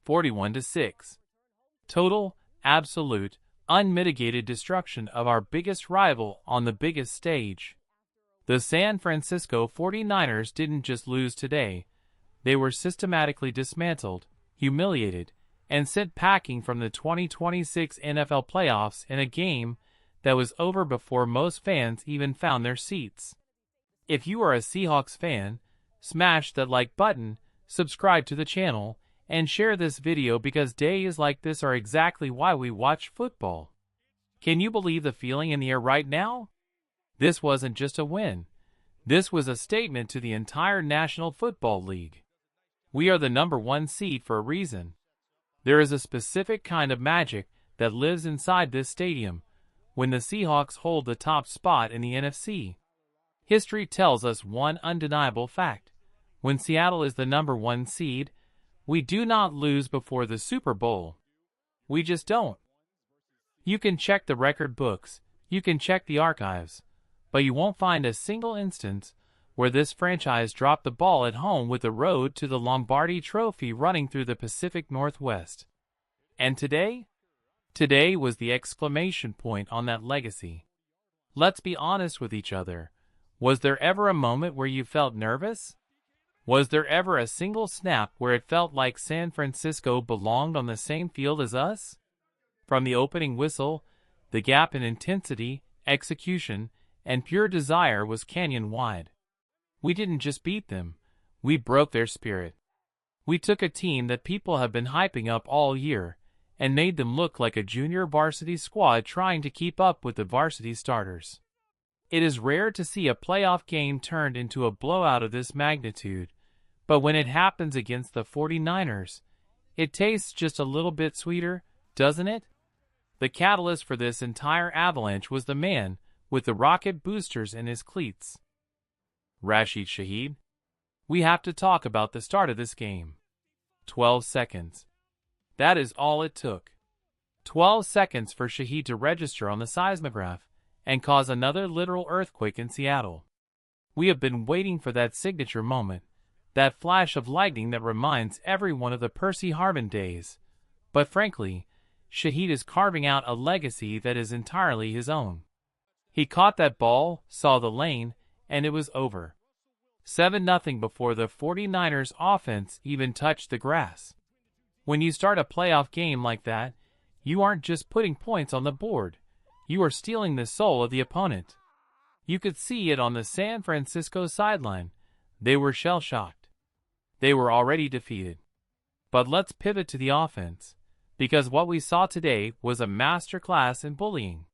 41-6. Total, absolute, unmitigated destruction of our biggest rival on the biggest stage. The San Francisco 49ers didn't just lose today. They were systematically dismantled, humiliated, and sent packing from the 2026 NFL playoffs in a game that was over before most fans even found their seats. If you are a Seahawks fan, smash that like button, subscribe to the channel, and share this video because days like this are exactly why we watch football. Can you believe the feeling in the air right now? This wasn't just a win. This was a statement to the entire National Football League. We are the #1 seed for a reason. There is a specific kind of magic that lives inside this stadium when the Seahawks hold the top spot in the NFC. History tells us one undeniable fact. When Seattle is the #1 seed, we do not lose before the Super Bowl. We just don't. You can check the record books, you can check the archives, but you won't find a single instance where this franchise dropped the ball at home with the road to the Lombardi Trophy running through the Pacific Northwest. And today? Today was the exclamation point on that legacy. Let's be honest with each other. Was there ever a moment where you felt nervous? Was there ever a single snap where it felt like San Francisco belonged on the same field as us? From the opening whistle, the gap in intensity, execution, and pure desire was canyon-wide. We didn't just beat them, we broke their spirit. We took a team that people have been hyping up all year and made them look like a junior varsity squad trying to keep up with the varsity starters. It is rare to see a playoff game turned into a blowout of this magnitude, but when it happens against the 49ers, it tastes just a little bit sweeter, doesn't it? The catalyst for this entire avalanche was the man with the rocket boosters in his cleats. Rasheed Shaheed. We have to talk about the start of this game. 12 seconds. That is all it took. 12 seconds for Shaheed to register on the seismograph and cause another literal earthquake in Seattle. We have been waiting for that signature moment, that flash of lightning that reminds everyone of the Percy Harvin days. But frankly, Shaheed is carving out a legacy that is entirely his own. He caught that ball, saw the lane, and it was over. 7-0 before the 49ers offense even touched the grass. When you start a playoff game like that, you aren't just putting points on the board. You are stealing the soul of the opponent. You could see it on the San Francisco sideline. They were shell-shocked. They were already defeated. But let's pivot to the offense, because what we saw today was a masterclass in bullying.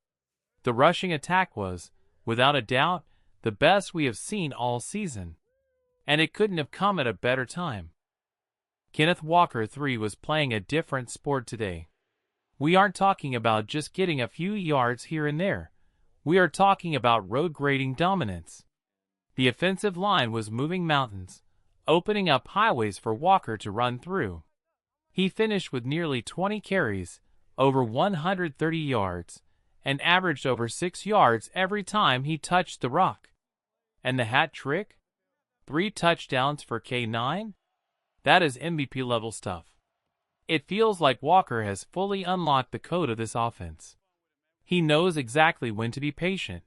The rushing attack was, without a doubt, the best we have seen all season. And it couldn't have come at a better time. Kenneth Walker III was playing a different sport today. We aren't talking about just getting a few yards here and there. We are talking about road grading dominance. The offensive line was moving mountains, opening up highways for Walker to run through. He finished with nearly 20 carries, over 130 yards, and averaged over 6 yards every time he touched the rock. And the hat trick? 3 touchdowns for K9? That is MVP level stuff. It feels like Walker has fully unlocked the code of this offense. He knows exactly when to be patient,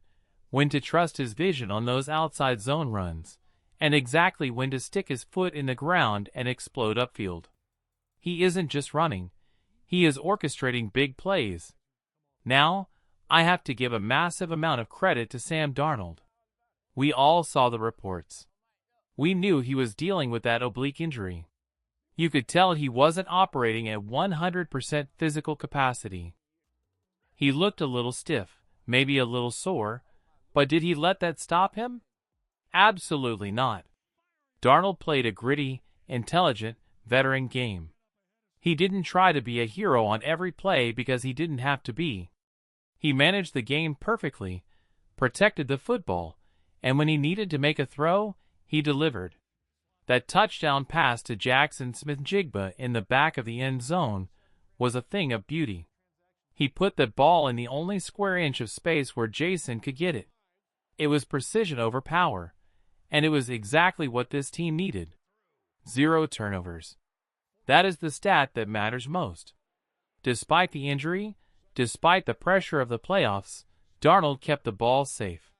when to trust his vision on those outside zone runs, and exactly when to stick his foot in the ground and explode upfield. He isn't just running, he is orchestrating big plays. Now, I have to give a massive amount of credit to Sam Darnold. We all saw the reports. We knew he was dealing with that oblique injury. You could tell he wasn't operating at 100% physical capacity. He looked a little stiff, maybe a little sore, but did he let that stop him? Absolutely not. Darnold played a gritty, intelligent, veteran game. He didn't try to be a hero on every play because he didn't have to be. He managed the game perfectly, protected the football, and when he needed to make a throw, he delivered. That touchdown pass to Jackson Smith-Njigba in the back of the end zone was a thing of beauty. He put the ball in the only square inch of space where Jason could get it. It was precision over power, and it was exactly what this team needed. 0 turnovers. That is the stat that matters most. Despite the injury, despite the pressure of the playoffs, Darnold kept the ball safe.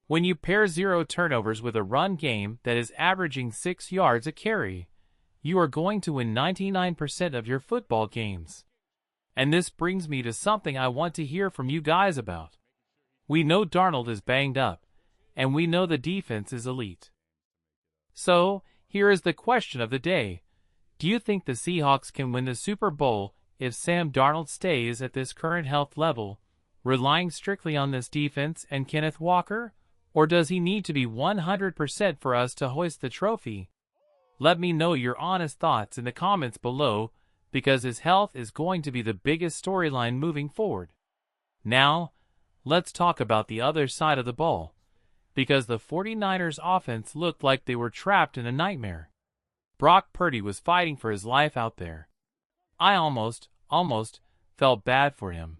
When you pair 0 turnovers with a run game that is averaging 6 yards a carry, you are going to win 99% of your football games. And this brings me to something I want to hear from you guys about. We know Darnold is banged up, and we know the defense is elite. So, here is the question of the day. Do you think the Seahawks can win the Super Bowl if Sam Darnold stays at this current health level, relying strictly on this defense and Kenneth Walker? Or does he need to be 100% for us to hoist the trophy? Let me know your honest thoughts in the comments below, because his health is going to be the biggest storyline moving forward. Now, let's talk about the other side of the ball, because the 49ers offense looked like they were trapped in a nightmare. Brock Purdy was fighting for his life out there. I almost felt bad for him.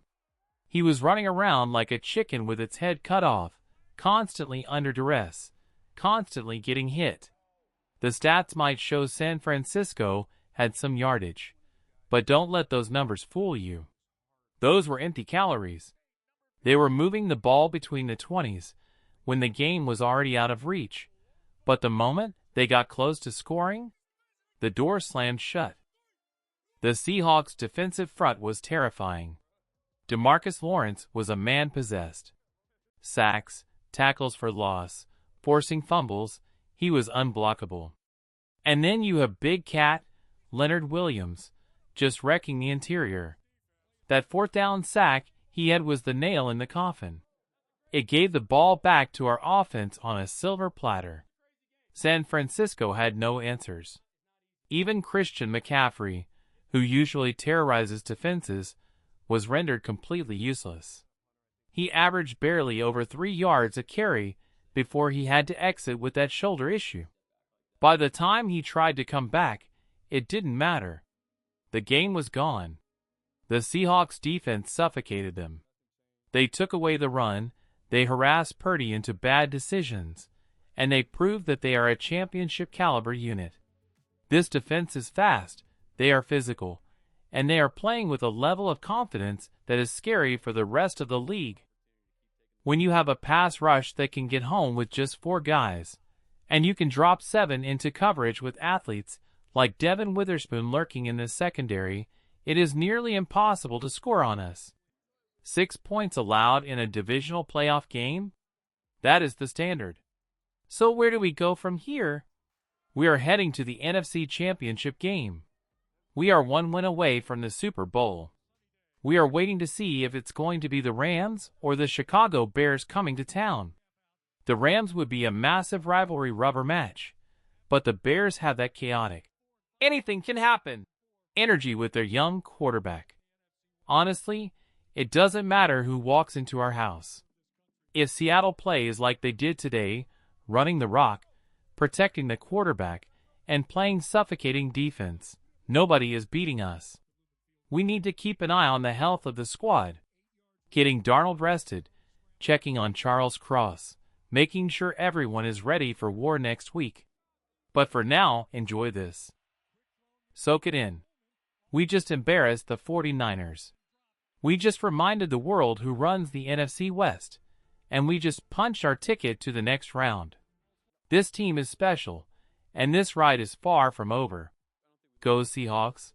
He was running around like a chicken with its head cut off, constantly under duress, constantly getting hit. The stats might show San Francisco had some yardage, but don't let those numbers fool you. Those were empty calories. They were moving the ball between the 20s when the game was already out of reach, but the moment they got close to scoring, the door slammed shut. The Seahawks' defensive front was terrifying. DeMarcus Lawrence was a man possessed. Sacks, tackles for loss, forcing fumbles, he was unblockable. And then you have Big Cat, Leonard Williams, just wrecking the interior. That 4th down sack he had was the nail in the coffin. It gave the ball back to our offense on a silver platter. San Francisco had no answers. Even Christian McCaffrey, who usually terrorizes defenses, was rendered completely useless. He averaged barely over 3 yards a carry before he had to exit with that shoulder issue. By the time he tried to come back, it didn't matter. The game was gone. The Seahawks defense suffocated them. They took away the run, they harassed Purdy into bad decisions, and they proved that they are a championship caliber unit. This defense is fast, they are physical, and they are playing with a level of confidence that is scary for the rest of the league. When you have a pass rush that can get home with just 4 guys, and you can drop 7 into coverage with athletes like Devin Witherspoon lurking in the secondary, it is nearly impossible to score on us. 6 points allowed in a divisional playoff game? That is the standard. So where do we go from here? We are heading to the NFC Championship game. We are 1 win away from the Super Bowl. We are waiting to see if it's going to be the Rams or the Chicago Bears coming to town. The Rams would be a massive rivalry rubber match, but the Bears have that chaotic, anything can happen energy with their young quarterback. Honestly, it doesn't matter who walks into our house. If Seattle plays like they did today, running the rock, protecting the quarterback, and playing suffocating defense, nobody is beating us. We need to keep an eye on the health of the squad. Getting Darnold rested, checking on Charles Cross, making sure everyone is ready for war next week. But for now, enjoy this. Soak it in. We just embarrassed the 49ers. We just reminded the world who runs the NFC West, and we just punched our ticket to the next round. This team is special, and this ride is far from over. Go Seahawks!